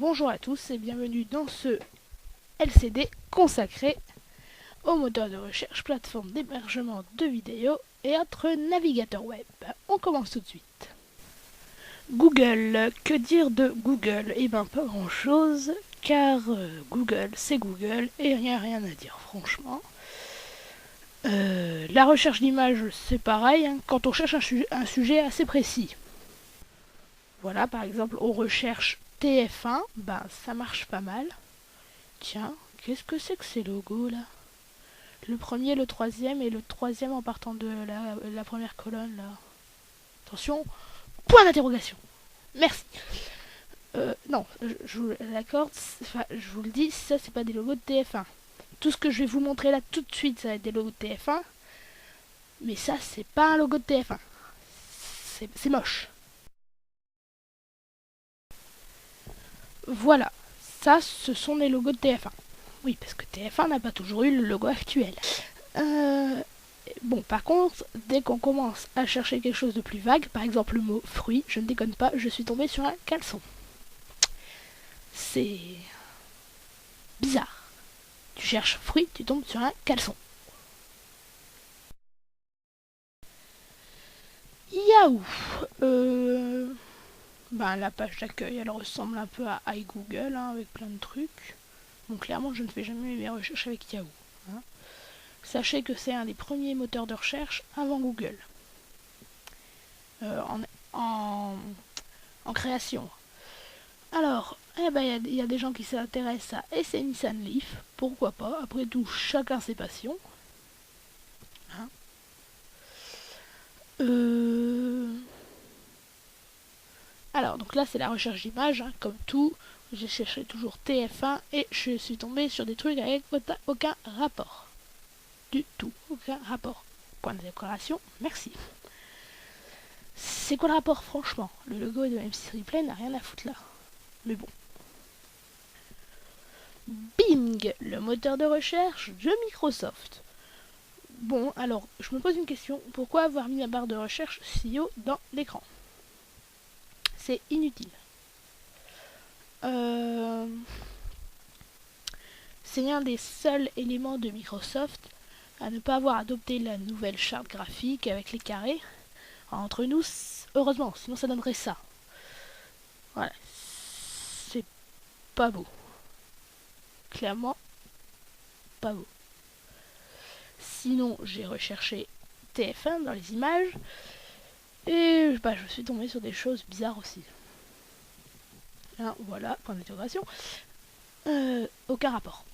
Bonjour à tous et bienvenue dans ce LCD consacré au moteur de recherche, plateforme d'hébergement de vidéos et autres navigateurs web. On commence tout de suite. Google, que dire de Google? Eh ben pas grand chose, car Google c'est Google et il n'y a rien à dire franchement. La recherche d'images c'est pareil, hein, quand on cherche un sujet assez précis. Voilà, par exemple, on recherche TF1, ben ça marche pas mal. Tiens, qu'est-ce que c'est que ces logos là? Le premier, le troisième et le troisième en partant de la première colonne là. Attention, point d'interrogation. Merci. Non, je vous l'accorde, je vous le dis, ça c'est pas des logos de TF1. Tout ce que je vais vous montrer là tout de suite, ça va être des logos de TF1. Mais ça, c'est pas un logo de TF1. C'est moche. Voilà, ça, ce sont des logos de TF1. Oui, parce que TF1 n'a pas toujours eu le logo actuel. Bon, par contre, dès qu'on commence à chercher quelque chose de plus vague, par exemple le mot fruit, je ne déconne pas, je suis tombée sur un caleçon. C'est bizarre. Tu cherches fruit, tu tombes sur un caleçon. Yahoo! Ben, la page d'accueil, elle ressemble un peu à iGoogle, hein, avec plein de trucs. Bon, clairement, je ne fais jamais mes recherches avec Yahoo. Hein. Sachez que c'est un des premiers moteurs de recherche avant Google. En création. Alors, eh ben, y a des gens qui s'intéressent à SE Nissan Leaf. Pourquoi pas? Après tout, chacun ses passions. Hein. Alors, donc là, c'est la recherche d'images, hein, comme tout. J'ai cherché toujours TF1 et je suis tombée sur des trucs avec aucun rapport. Du tout, aucun rapport. Point de décoration, merci. C'est quoi le rapport, franchement? Le logo de M6 Replay n'a rien à foutre là. Mais bon. Bing, le moteur de recherche de Microsoft. Bon, alors, je me pose une question. Pourquoi avoir mis la barre de recherche si haut dans l'écran? C'est inutile. C'est un des seuls éléments de Microsoft à ne pas avoir adopté la nouvelle charte graphique avec les carrés. Entre nous, heureusement, sinon ça donnerait ça. Voilà. C'est pas beau. Clairement, pas beau. Sinon, j'ai recherché TF1 dans les images. Et bah, je suis tombée sur des choses bizarres aussi. Hein, voilà, point d'interrogation. Aucun rapport.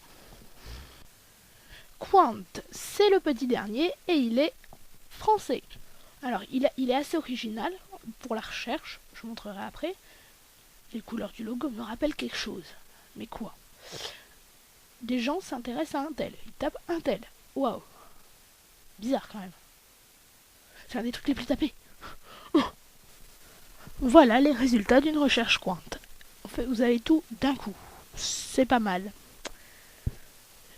Quant, c'est le petit dernier et il est français. Alors, il est assez original pour la recherche, je vous montrerai après. Les couleurs du logo me rappellent quelque chose. Mais quoi? Des gens s'intéressent à un tel. Ils tapent un tel. Waouh. Bizarre quand même. C'est un des trucs les plus tapés. Voilà les résultats d'une recherche Quant. En fait, vous avez tout d'un coup. C'est pas mal.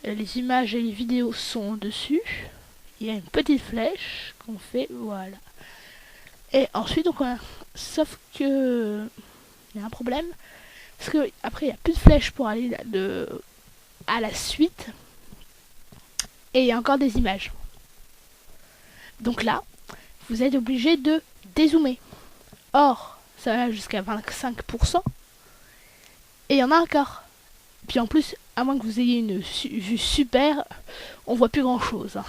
Les images et les vidéos sont dessus. Il y a une petite flèche qu'on fait, voilà. Et ensuite, donc, sauf que il y a un problème. Parce que après, il n'y a plus de flèche pour aller à la suite. Et il y a encore des images. Donc là, vous êtes obligé de dézoomer. Or, ça va jusqu'à 25%. Et il y en a encore. Puis en plus, à moins que vous ayez une vue super, on voit plus grand chose. Hein.